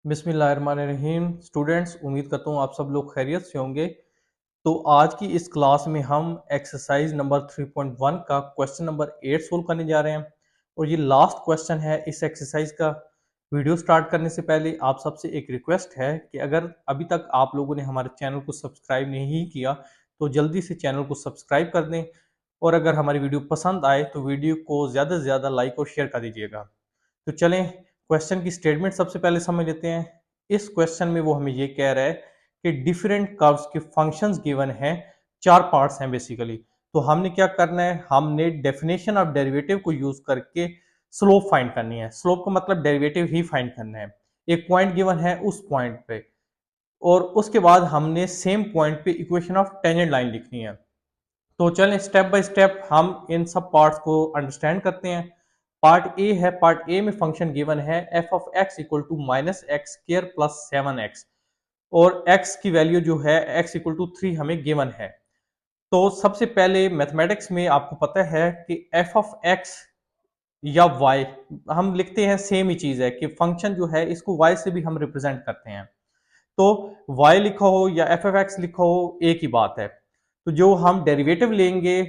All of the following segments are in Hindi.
बिस्मिल्लाहिर्रहमानिर्रहीम। स्टूडेंट्स, उम्मीद करता हूँ आप सब लोग खैरियत से होंगे। तो आज की इस क्लास में हम एक्सरसाइज नंबर 3.1 का क्वेश्चन नंबर 8 सोल्व करने जा रहे हैं और ये लास्ट क्वेश्चन है इस एक्सरसाइज का। वीडियो स्टार्ट करने से पहले आप सबसे एक रिक्वेस्ट है कि अगर अभी तक आप लोगों ने हमारे चैनल को सब्सक्राइब नहीं किया तो जल्दी से चैनल को सब्सक्राइब कर दें और अगर हमारी वीडियो पसंद आए तो वीडियो को ज़्यादा से ज़्यादा लाइक और शेयर कर दीजिएगा। तो चलें क्वेश्चन की स्टेटमेंट सबसे पहले समझ लेते हैं। इस क्वेश्चन में वो हमें ये कह रहा है कि डिफरेंट कर्व्स के फंक्शंस गिवन हैं, चार पार्ट्स हैं बेसिकली। तो हमने क्या करना है, हमने डेफिनेशन ऑफ डेरिवेटिव को यूज करके स्लोप फाइंड करनी है। स्लोप का मतलब डेरिवेटिव ही फाइंड करना है। एक पॉइंट गिवन है उस पॉइंट पे और उसके बाद हमने सेम पॉइंट पे इक्वेशन ऑफ टेंजेंट लाइन लिखनी है। तो चलें स्टेप बाय स्टेप हम इन सब पार्ट्स को अंडरस्टैंड करते हैं। पार्ट ए है, पार्ट ए में फंक्शन गिवन है F of X equal to minus X square plus 7x और x की वैल्यू जो है x इक्वल टू 3 हमें गिवन है। तो सबसे पहले मैथमेटिक्स में आपको पता है कि एफ ऑफ एक्स या y हम लिखते हैं, सेम ही चीज है कि फंक्शन जो है इसको y से भी हम रिप्रेजेंट करते हैं। तो y लिखा हो या एफ ऑफ एक्स लिखा हो एक ही बात है। तो जो हम डेरिवेटिव लेंगे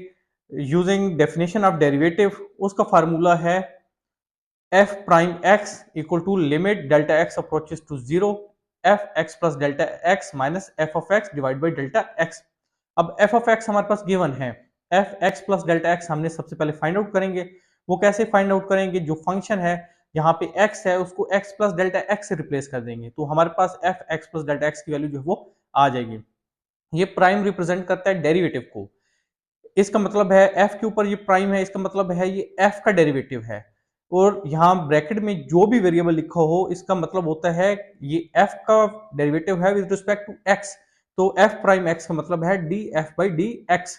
यूजिंग डेफिनेशन ऑफ डेरिवेटिव, उसका फार्मूला है F prime x equal to limit delta x approaches to zero F x plus delta x minus F of X divide by delta X. अब एफ ऑफ एक्स हमारे पास गिवन है, F x plus delta X हमने सबसे पहले फाइंड आउट करेंगे। वो कैसे फाइंड आउट करेंगे, जो फंक्शन है यहाँ पे x है उसको x प्लस डेल्टा एक्स से रिप्लेस कर देंगे तो हमारे पास f x plus delta x की वैल्यू जो है वो आ जाएगी। ये प्राइम रिप्रेजेंट करता है डेरिवेटिव को। इसका मतलब है f के ऊपर ये प्राइम है, इसका मतलब है ये f का डेरिवेटिव है। और यहाँ ब्रैकेट में जो भी वेरिएबल लिखा हो इसका मतलब होता है ये f का डेरिवेटिव है विद रिस्पेक्ट टू x। तो f प्राइम x का मतलब है D F by D x.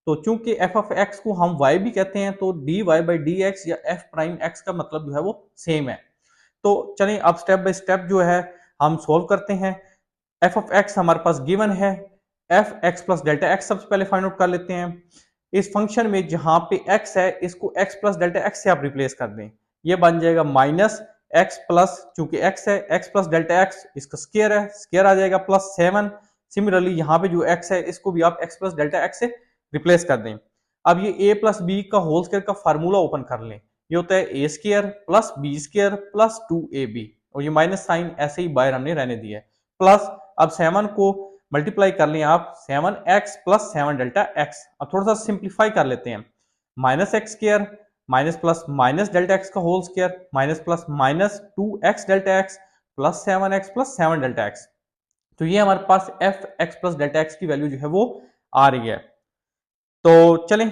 तो चूंकि f ऑफ x को हम y भी कहते हैं तो D Y by D X या f प्राइम x का मतलब जो है वो सेम है। तो चलिए अब स्टेप बाय स्टेप जो है हम सोल्व करते हैं। एफ ऑफ एक्स हमारे पास गिवन है, F x plus delta x सबसे पहले फाइंड आउट कर लेते हैं। इस फंक्शन में जहां पे x है इसको x प्लस डेल्टा एक्स से आप रिप्लेस कर दें, ये बन जाएगा माइनस एक्स प्लस, चूंकि x है x प्लस डेल्टा एक्स इसका स्केयर है, स्केयर आ जाएगा प्लस 7। सिमिलरली यहाँ पे जो x है इसको भी आप x प्लस डेल्टा एक्स से रिप्लेस कर दें। अब ये a प्लस बी का होल स्केयर का फार्मूला ओपन कर लें, ये होता है a square plus b square plus 2ab और ये माइनस साइन ऐसे ही बाहर हमने रहने दिया है प्लस। अब 7 को मल्टीप्लाई कर लें आप, 7x प्लस 7 डेल्टा एक्स। अब थोड़ा सा सिंप्लीफाई कर लेते हैं, minus x square minus plus minus delta x का whole square minus plus minus 2x delta x plus 7x plus 7 delta x. तो ये हमारे पास f x plus delta x की वैल्यू जो है वो आ रही है। तो चलें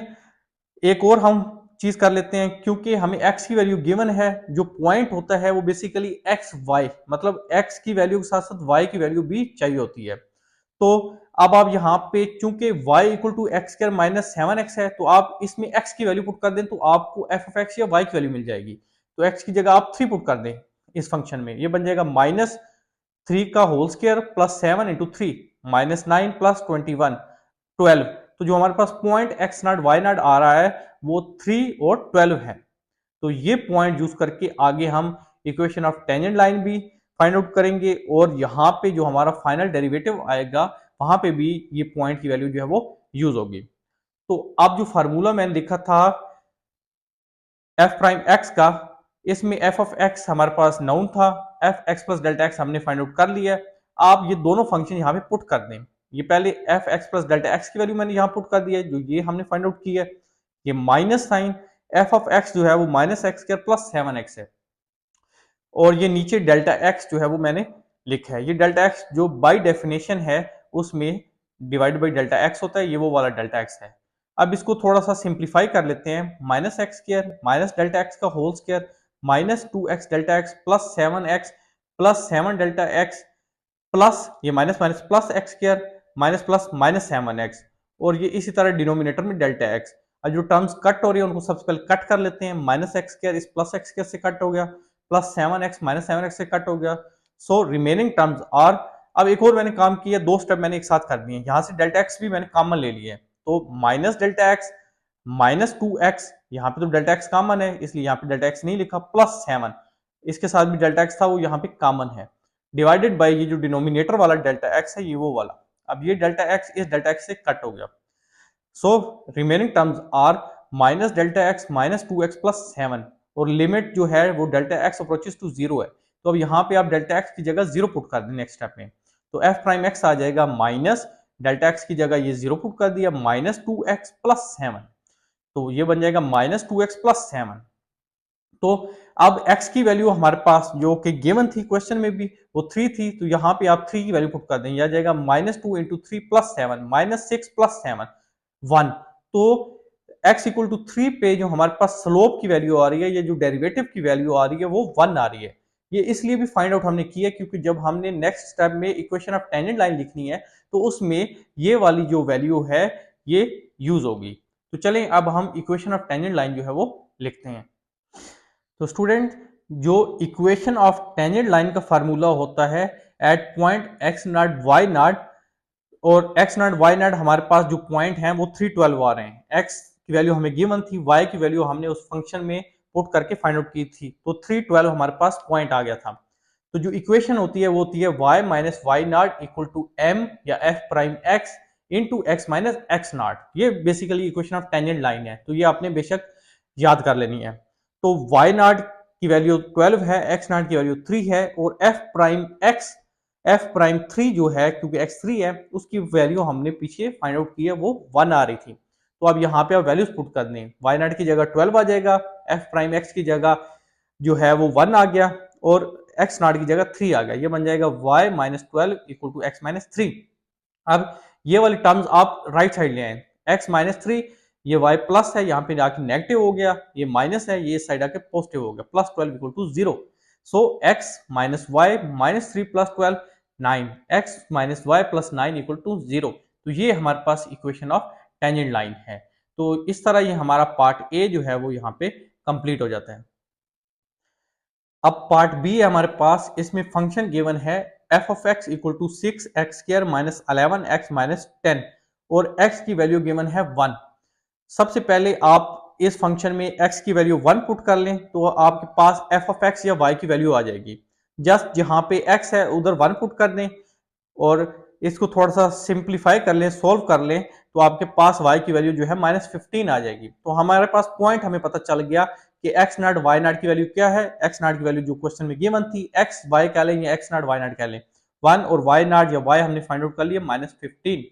एक और हम चीज कर लेते हैं, क्योंकि हमें x की वैल्यू गिवन है, जो पॉइंट होता है वो बेसिकली एक्स वाई, मतलब x की वैल्यू के साथ साथ y की वैल्यू भी चाहिए होती है। तो अब आप यहाँ पे चूंकि y equal to X square minus 7x है तो आप इसमें x की वैल्यू पुट कर दें तो आपको एफ ऑफ एक्स या y की वैल्यू मिल जाएगी। तो x की जगह आप 3 पुट कर दें इस फंक्शन में, ये बन जाएगा माइनस 3 का whole square plus 7 into 3 minus 9 plus 21 12। तो जो हमारे पास point x not Y not आ रहा है वो 3 और 12 है। तो ये पॉइंट यूज करके आगे हम इक्वेशन ऑफ टेंजेंट लाइन भी फाइंड आउट करेंगे और यहाँ पे जो हमारा फाइनल डेरिवेटिव आएगा वहां पे भी ये पॉइंट की वैल्यू जो है वो यूज होगी। तो अब जो फार्मूला मैंने लिखा था एफ प्राइम एक्स का, इसमें एफ ऑफ एक्स हमारे पास नाउन था, F x plus delta X हमने फाइंड आउट कर लिया है। आप ये दोनों फंक्शन यहाँ पे पुट कर दें। ये पहले F x plus delta x की वैल्यू मैंने यहाँ पुट कर दिया है, जो ये हमने फाइंड आउट की है। ये minus sign F of X जो है वो minus x square plus 7x है और ये नीचे डेल्टा एक्स जो है वो मैंने लिखा है। ये डेल्टा एक्स जो बाय डेफिनेशन है उसमें डिवाइड बाई डेल्टा एक्स होता है, ये वो वाला डेल्टा एक्स है। अब इसको थोड़ा सा सिंप्लीफाई कर लेते हैं, minus x square minus delta x का whole square minus 2x delta x plus 7x plus 7 delta x plus ये minus minus plus x square minus plus minus 7x और ये इसी तरह डिनोमिनेटर में डेल्टा एक्स। अब जो टर्म्स कट हो रही है उनको सबसे पहले कट कर लेते हैं, माइनस एक्स स्क्वायर इस प्लस एक्स स्क्वायर से कट हो गया प्लस 7x माइनस 7x से कट हो गया। सो रिमेनिंग टर्म्स आर, अब एक और मैंने काम किया, दो स्टेप मैंने एक साथ कर दिए, यहाँ से डेल्टा एक्स भी मैंने कॉमन ले लिए, तो minus delta x minus 2x, यहाँ पे तो डेल्टा एक्स कॉमन है इसलिए यहाँ पे डेल्टा एक्स नहीं लिखा, प्लस 7 इसके साथ भी डेल्टा एक्स था वो यहाँ पे कॉमन है। डिवाइडेड बाई ये जो डिनोमिनेटर वाला डेल्टा एक्स है ये वो वाला। अब ये डेल्टा एक्स इस डेल्टा एक्स से कट हो गया। So remaining terms are minus delta x minus 2x+7 और लिमिट जो है वो delta x approaches to zero है। तो अब यहाँ पे आप डेल्टा एक्स की जगह जीरो पुट कर दें नेक्स्ट स्टेप में, तो एफ प्राइम एक्स आ जाएगा माइनस डेल्टा एक्स की जगह ये जीरो पुट कर दिया -2x+7, तो ये बन जाएगा -2x+7। तो अब x की वैल्यू हमारे पास जो कि गिवन थी क्वेश्चन में भी वो 3 थी, तो यहाँ पे आप 3 की वैल्यू पुट कर दें, यह जाएगा -2 इंटू 3+7 -6+7 1। तो x इक्वल टू 3 पे जो हमारे पास स्लोप की वैल्यू आ रही है, ये जो डेरिवेटिव की वैल्यू आ रही है वो 1 आ रही है। ये इसलिए भी फाइंड आउट हमने किया क्योंकि जब हमने नेक्स्ट स्टेप में इक्वेशन ऑफ टेंजेंट लाइन लिखनी है तो उसमें ये वाली जो वैल्यू है ये यूज होगी। तो चलें अब हम इक्वेशन ऑफ टेंजेंट लाइन जो है वो लिखते हैं। तो स्टूडेंट जो इक्वेशन ऑफ टेंजेंट लाइन का फार्मूला होता है at point x not Y naught, और एक्स नॉट वाई नॉट हमारे पास जो पॉइंट हैं वो 312 आ रहे हैं। एक्स की वैल्यू हमें गिवन थी, वाई की वैल्यू हमने उस फंक्शन में पुट करके फाइंड आउट की थी, तो 312 हमारे पास पॉइंट आ गया था। तो जो इक्वेशन होती है वो होती है y minus why not equal to m या f prime x into x minus x not. ये basically equation of tangent line है, तो ये आपने बेशक याद कर लेनी है। तो y नॉट की वैल्यू 12 है, x नॉट की वैल्यू 3 है, और f प्राइम 3 जो है क्योंकि x 3 है उसकी वैल्यू हमने पीछे फाइंड आउट की है वो 1 आ रही थी। तो अब यहाँ पे आप वैल्यूज पुट कर दें, y नॉट की जगह 12 आ जाएगा, f प्राइम x की जगह जो है वो 1 आ गया और x नॉट की जगह 3 आ गया। ये बन जाएगा y minus 12 equal to X minus 3। अब ये वाली टर्म्स आप राइट साइड ले आए, x माइनस 3, ये y प्लस है, यहाँ पे आके नेगेटिव हो गया, ये माइनस है, ये साइड आके पॉजिटिव हो गया, plus 12 equal to 0। So x minus Y minus 3 plus 12 9, x minus Y plus 9 equal to 0। तो ये हमारे पास इक्वेशन ऑफ टेंजेंट लाइन है। तो इस तरह ये हमारा पार्ट ए जो है वो यहाँ पे कंप्लीट हो जाता है। अब पार्ट बी है हमारे पास, इसमें फंक्शन गिवन है F of X equal to 6x² minus 11x minus 10 और x की वैल्यू गिवन है 1। सबसे पहले आप इस फंक्शन में x की वैल्यू 1 पुट कर लें तो आपके पास f ऑफ x या y की वैल्यू आ जाएगी। जस्ट जहां पे x है उधर 1 पुट कर दें और इसको थोड़ा सा सिंप्लीफाई कर लें, सोल्व कर लें, तो आपके पास y की वैल्यू जो है -15 आ जाएगी। तो हमारे पास पॉइंट हमें पता चल गया कि x नॉट y नॉट की वैल्यू क्या है। x नॉट की वैल्यू जो क्वेश्चन में गिवन थी x y कह लें या x नॉट y नॉट कह लें 1, और y नॉट या y हमने फाइंड आउट कर लिया -15।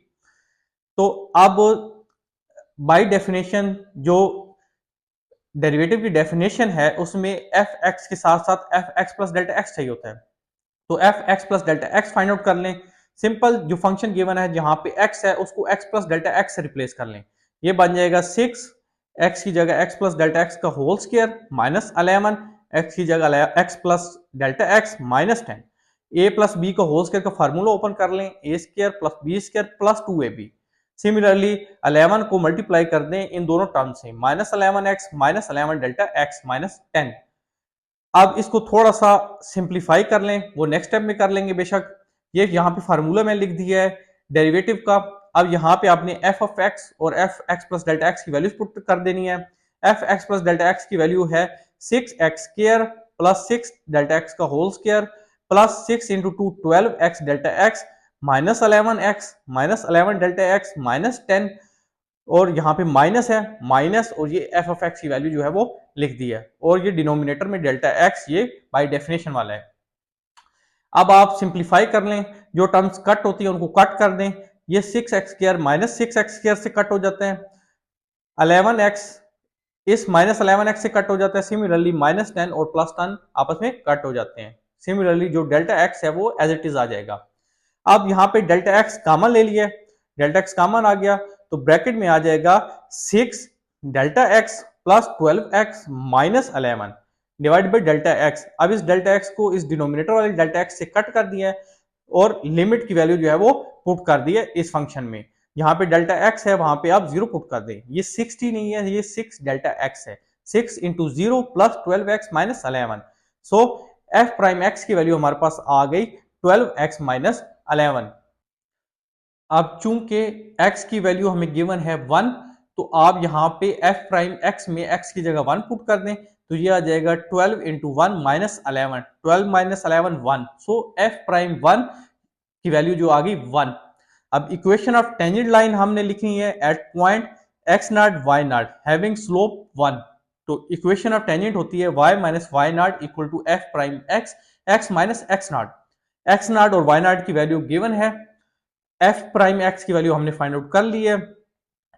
तो अब बाय डेफिनेशन जो डेरिवेटिव की डेफिनेशन है उसमें एफ एक्स के साथ साथ F x plus delta x चाहिए होता है। तो F x plus delta x find out कर लें। सिंपल जो फंक्शन गिवन है जहां पे एक्स है उसको एक्स प्लस डेल्टा एक्स से रिप्लेस कर लें। ये बन जाएगा 6 एक्स की जगह एक्स प्लस डेल्टा एक्स का होल स्क्वायर माइनस 11 एक्स की जगह x plus delta x minus 10। A plus b का होल स्क्वायर का फार्मूला ओपन कर लें, a square plus b square plus 2ab। Similarly 11 को मल्टीप्लाई कर दें इन दोनों टर्म से, -11x minus 11 delta x minus 10। अब इसको थोड़ा सा सिंप्लीफाई कर लें, वो नेक्स्ट स्टेप में कर लेंगे बेशक। ये यहाँ पे फार्मूला मैंने लिख दिया है डेरिवेटिव का। अब यहाँ पे आपने एफ ऑफ एक्स और F x plus delta x की वैल्यूज पुट कर देनी है। F x plus delta x की वैल्यू है 6x² प्लस 6 डेल्टा एक्स का whole square plus 6 into 2 12x delta x minus 11x minus 11 delta x minus 10, और यहाँ पे माइनस है माइनस, और ये एफ ऑफ एक्स की वैल्यू जो है वो लिख दी है, और ये डिनोमिनेटर में डेल्टा एक्स ये बाय डेफिनेशन वाला है। अब आप सिंप्लीफाई कर लें, जो टर्म्स कट होती है उनको कट कर दें। ये 6x² माइनस 6x² से कट हो जाते हैं, 11x इस माइनस 11x से कट हो जाता है। सिमिलरली -10 और +10 आपस में कट हो जाते हैं। सिमिलरली जो डेल्टा एक्स है वो एज इट इज आ जाएगा। अब यहाँ पे डेल्टा एक्स कॉमन ले लिया, डेल्टा एक्स कॉमन आ गया तो ब्रैकेट में आ जाएगा 6 delta x plus 12x minus 11 divide by delta X. अब इस डेल्टा एक्स को इस डिनोमिनेटर वाले डेल्टा एक्स से कट कर दिया है और लिमिट की वैल्यू जो है वो पुट कर दी है इस फंक्शन में। यहाँ पे डेल्टा एक्स है वहां पे आप 0 पुट कर दें, ये 60 नहीं है, ये 6 डेल्टा एक्स है। 6 इंटू 0 प्लस 12x माइनस 11। सो एफ प्राइम एक्स की वैल्यू हमारे पास आ गई 12x माइनस 11। अब चूंकि x की वैल्यू हमें गिवन है 1, तो आप यहाँ पे f प्राइम x में x की जगह 1 पुट कर दें, तो ये आ जाएगा 12 इंटू 1 माइनस 11, 12 माइनस 11 1, सो एफ प्राइम 1 की वैल्यू जो आ गई 1। अब इक्वेशन ऑफ टेंजेंट लाइन हमने लिखी है at point x naught y naught having slope 1। तो इक्वेशन ऑफ टेंजेंट होती है y minus why not equal to F prime x minus x naught. X naught और वाई नॉट की वैल्यू गिवन है, एफ प्राइम एक्स की वैल्यू हमने फाइंड आउट कर ली है,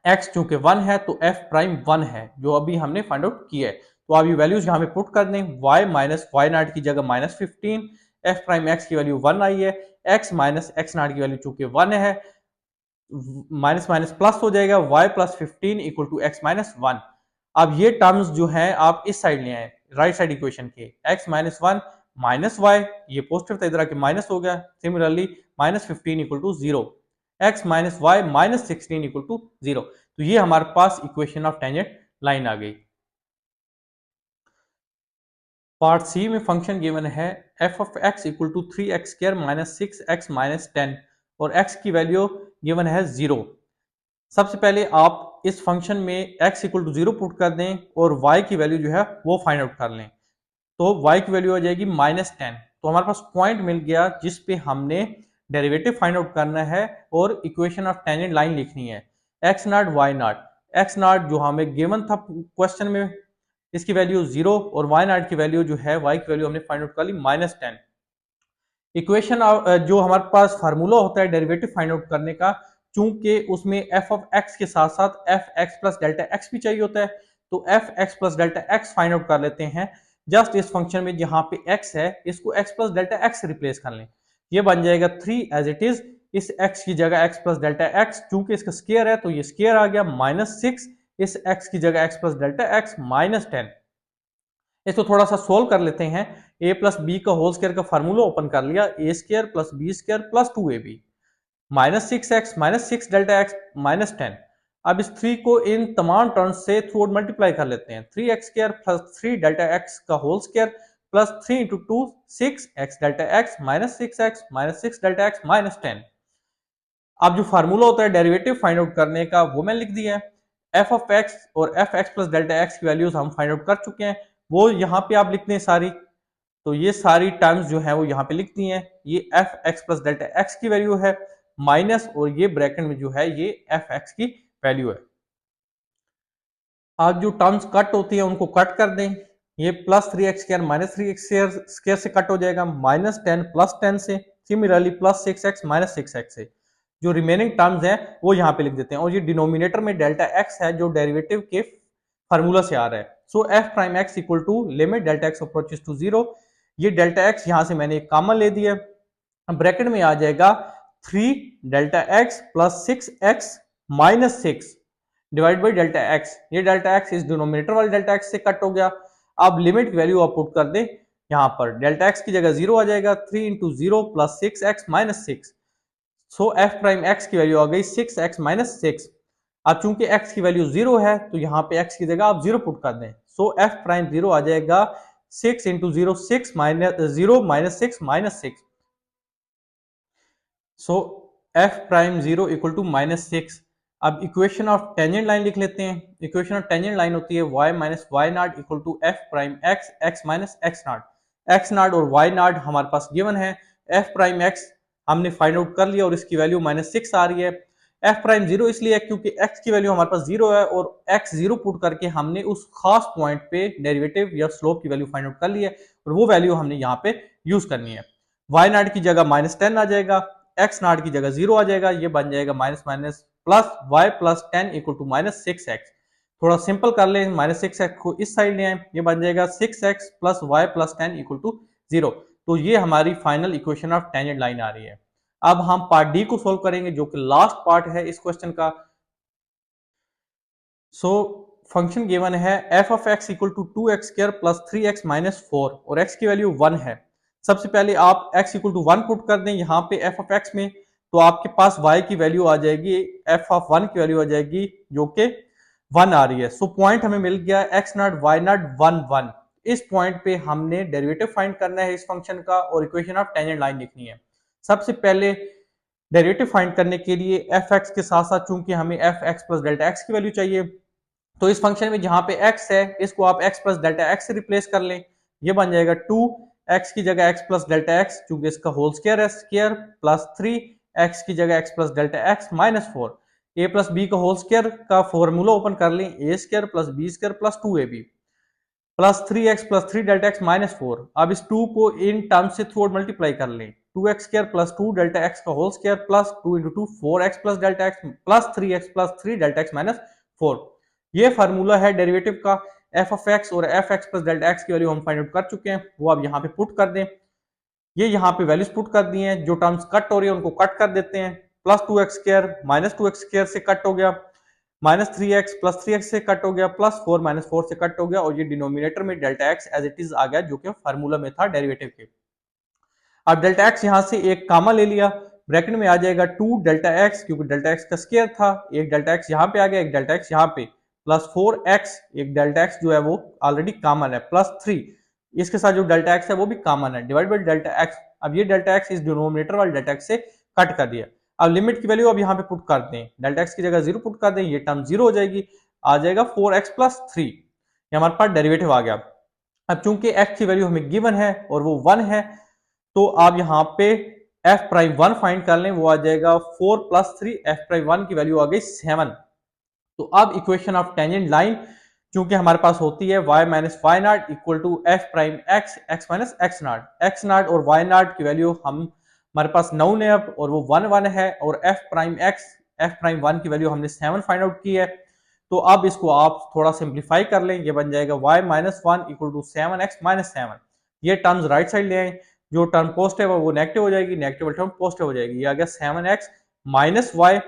एक्स चूंकि 1 है तो एफ प्राइम 1 है जो अभी हमने फाइंड आउट किया है। तो आप ये वैल्यूज यहाँ पे पुट कर दें, y माइनस वाई नॉट की जगह माइनस 15, एफ प्राइम एक्स की वैल्यू 1 आई है, x माइनस एक्स नॉट की वैल्यू चूंकि 1 है, माइनस माइनस प्लस हो जाएगा, y plus 15 equal to X minus 1। अब ये टर्म्स जो है आप इस साइड ले आए, राइट साइड इक्वेशन के, x माइनस 1 माइनस वाई, ये पॉजिटिव था इधर आके माइनस हो गया, similarly minus 15 equal to 0, x minus Y minus 16 equal to 0। तो ये हमारे पास इक्वेशन ऑफ टेंजेंट लाइन आ गई। पार्ट सी में फंक्शन गिवन है F of X equal to 3x square minus 6x minus 10 और x की वैल्यू गिवन है 0। सबसे पहले आप इस फंक्शन में x इक्वल टू 0 पुट कर दें और y की वैल्यू जो है वो फाइंड आउट कर लें। तो y की वैल्यू आ जाएगी माइनस 10। तो हमारे पास पॉइंट मिल गया जिस पे हमने डेरिवेटिव फाइंड आउट करना है और इक्वेशन ऑफ टेंजेंट लाइन लिखनी है, x naught y not. x not जो हमें गिवन था क्वेश्चन में, इसकी वैल्यू 0 और y नॉट की वैल्यू जो है, y की वैल्यू हमने फाइंड आउट कर ली माइनस 10। इक्वेशन जो हमारे पास फार्मूला होता है डेरिवेटिव फाइंड आउट करने का, चूंकि उसमें एफ ऑफ एक्स के साथ साथ F x plus delta x भी चाहिए होता है, तो F x plus delta x find out कर लेते हैं। जस्ट इस फंक्शन में जहां पे एक्स है इसको x plus delta x replace कर लें, ये बन जाएगा 3 एज इट इज। इस एक्स की जगह एक्स प्लस डेल्टा एक्स, चूंकि इसका स्केयर है तो ये स्केयर आ गया माइनस 6, इस एक्स की जगह x plus delta x minus 10। इसको थोड़ा सा सोल्व कर लेते हैं, a प्लस बी का होल स्क्वायर का फार्मूला ओपन कर लिया, a square plus b square plus 2ab minus 6x minus 6 delta x minus 10। अब इस 3 को इन तमाम टर्म्स से थ्रू आउट मल्टीप्लाई कर लेते हैं, 3x square plus 3 delta x का whole square plus 3 into 2 6x delta x minus 6x minus 6 delta x minus 10। अब जो फार्मूला होता है डेरिवेटिव फाइंड आउट करने का वो मैंने लिख दिया है, एफ ऑफ एक्स और F x plus delta x की वैल्यूज हम फाइंड आउट कर चुके हैं, वो यहाँ पे आप लिखते हैं सारी। तो ये सारी टर्म्स जो है वो यहाँ पे लिखती हैं, ये F x plus delta x की वैल्यू है माइनस, और ये ब्रैकेट में जो है ये एफ एक्स की वैल्यू है। आज जो टर्म्स कट होती है उनको कट कर दें, ये plus 3x square minus 3x square से कट हो जाएगा, माइनस 10 प्लस 10 से, similarly plus 6x minus 6x से। जो रिमेनिंग टर्म्स हैं वो यहाँ पे लिख देते हैं, और ये डिनोमिनेटर में डेल्टा x है जो डेरिवेटिव के फार्मूला से आ रहा है। So F prime x equal to limit delta x approaches to 0, ये डेल्टा एक्स यहाँ से मैंने कॉमन ले दिया, ब्रैकेट में आ जाएगा 3 delta x plus 6x minus 6 divide by delta x, ये डेल्टा एक्स इस डिनोमिनेटर वाले डेल्टा एक्स से कट हो गया। अब लिमिट की वैल्यू आप पुट कर दें, यहाँ पर डेल्टा एक्स की जगह 0 आ जाएगा, 3 into 0 plus 6x minus 6, so F prime X की वैल्यू आ गई 6x माइनस 6। अब चूंकि x की वैल्यू 0 है तो यहाँ पे x की जगह आप 0 पुट कर दें, सो एफ प्राइम 0 आ जाएगा 6 into 0 6 minus 0 minus 6 minus 6, so F prime 0 equal to minus 6। अब इक्वेशन ऑफ टेंजेंट लाइन लिख लेते हैं, इक्वेशन ऑफ टेंजेंट लाइन होती है y minus why not equal to F prime X X minus x naught. X naught और वाई नॉट हमारे पास गिवन है, एफ प्राइम एक्स हमने फाइंड आउट कर लिया और इसकी वैल्यू माइनस 6 आ रही है। एफ प्राइम 0 इसलिए है क्योंकि x की वैल्यू हमारे पास 0 है और x 0 पुट करके हमने उस खास पॉइंट पे डेरिवेटिव या स्लोप की वैल्यू फाइंड आउट कर ली है, और वो वैल्यू हमने यहाँ पे यूज करनी है। वाई नॉट की जगह माइनस 10 आ जाएगा, एक्स नॉट की जगह 0 आ जाएगा, ये बन जाएगा minus minus plus Y plus 10 equal to minus 6x। थोड़ा सिंपल कर लें, माइनस 6x को इस साइड ले आए, ये बन जाएगा 6x plus Y plus 10 equal to 0। तो ये हमारी final equation of tangent line आ रही है। अब हम पार्ट डी को सोल्व करेंगे जो कि लास्ट पार्ट है इस क्वेश्चन का। सो फंक्शन गिवन है F of X equal to 2x square plus 3x minus 4 और x की वैल्यू 1 है। सबसे पहले आप x इक्वल टू 1 पुट कर दें यहाँ पे एफ ऑफ एक्स में, तो आपके पास y की वैल्यू आ जाएगी, एफ ऑफ 1 की वैल्यू आ जाएगी जो कि 1 आ रही है। सो पॉइंट हमें मिल गया x नॉट y नॉट 1 1। इस पॉइंट पे हमने डेरिवेटिव फाइंड करना है इस फंक्शन का और इक्वेशन ऑफ टेंजेंट लाइन लिखनी है। सबसे पहले डेरिवेटिव फाइंड करने के लिए एफ एक्स के साथ साथ चूंकि हमें F x plus delta x की वैल्यू चाहिए, तो इस फंक्शन में जहां पे x है इसको आप x प्लस डेल्टा एक्स से रिप्लेस कर लें, ये बन जाएगा 2x की जगह x प्लस डेल्टा एक्स, चूंकि इसका होल स्क्वायर है, स्क्वायर प्लस 3x की जगह x plus delta x minus 4, a plus b का होल स्क्वायर का फॉर्मूला ओपन कर लें, a square plus b square plus 2ab plus 3x plus 3 delta x minus 4। अब इस 2 को इन टर्म्स से थ्रू आउट मल्टीप्लाई कर लें, 2x square plus 2 delta x का whole square plus 2 into 2 4x plus delta x plus 3x plus 3 delta x minus 4। ये फार्मूला है डेरिवेटिव का f ऑफ x और f(x) प्लस डेल्टा एक्स की वैल्यू हम फाइंड आउट कर चुके हैं, वो अब यहाँ पे पुट कर दें। ये यहाँ पे वैल्यूज पुट कर दी हैं, जो टर्म्स कट हो रही है उनको कट कर देते हैं, plus 2x square minus 2x square से कट हो गया, माइनस 3x प्लस 3x से कट हो गया, प्लस 4 माइनस 4 से कट हो गया, और ये डिनोमिनेटर में delta x as it is आ गया जो कि फार्मूला में था डेरिवेटिव के। अब डेल्टा एक्स यहां से एक कामा ले लिया, ब्रैकेट में आ जाएगा 2 डेल्टा एक्स, क्योंकि डेल्टा एक्स का स्क्वायर था, एक डेल्टा एक्स यहाँ पे आ गया, एक डेल्टा एक्स यहाँ पे, प्लस 4x, एक डेल्टा एक्स जो है वो ऑलरेडी कॉमन है, प्लस 3 इसके साथ जो डेल्टा एक्स है वो भी कॉमन है, डिवाइड बाई डेल्टा एक्स। अब ये डेल्टा एक्स इस डिनोमिनेटर वाले डेल्टा एक्स से कट कर दिया। अब लिमिट की वैल्यू अब यहाँ पे पुट कर दें, डेल्टा एक्स की जगह 0 पुट कर दें, ये टर्म 0 हो जाएगी, आ जाएगा 4x प्लस 3, ये हमारे पास डेरिवेटिव आ गया। अब चूंकि x की वैल्यू हमें गिवन है और वो 1 है, तो आप यहाँ पे f प्राइम 1 फाइंड कर लें, वो आ जाएगा 4 प्लस 3, f प्राइम 1 की वैल्यू आ गई 7। तो अब इक्वेशन ऑफ टेंजेंट लाइन चूंकि हमारे पास होती है y minus why not equal to f prime x, x minus x naught, x naught और y नॉट की वैल्यू हम हमारे पास 9 है अब, और वो 1 1 है, और f prime x, f prime 1 की वैल्यू हमने 7 फाइंड आउट की है। तो अब इसको आप थोड़ा सिंप्लीफाई कर लें, ये बन जाएगा y minus 1 equal to 7x minus 7। ये टर्म्स राइट साइड ले आए, जो टर्म पॉजिटिव है वो नेगेटिव हो जाएगी, नेगेटिव टर्म पॉजिटिव हो जाएगी, ये आ गया 7x minus Y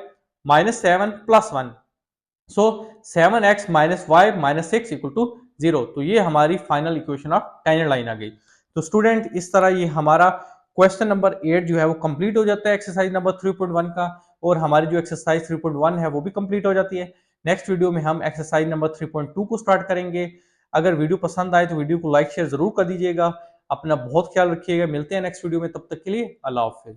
minus 7 plus 1। So 7x minus Y minus 6 equal to 0। तो ये हमारी final equation of tangent line आ गई। तो स्टूडेंट इस तरह ये हमारा क्वेश्चन नंबर 8 जो है वो कंप्लीट हो जाता है एक्सरसाइज नंबर 3.1 का, और हमारी जो एक्सरसाइज 3.1 है वो भी कंप्लीट हो जाती है। नेक्स्ट वीडियो में हम एक्सरसाइज नंबर 3.2 को स्टार्ट करेंगे। अगर वीडियो पसंद आए तो वीडियो को लाइक शेयर जरूर कर दीजिएगा। अपना बहुत ख्याल रखिएगा, मिलते हैं नेक्स्ट वीडियो में, तब तक के लिए अल्लाह हाफिज।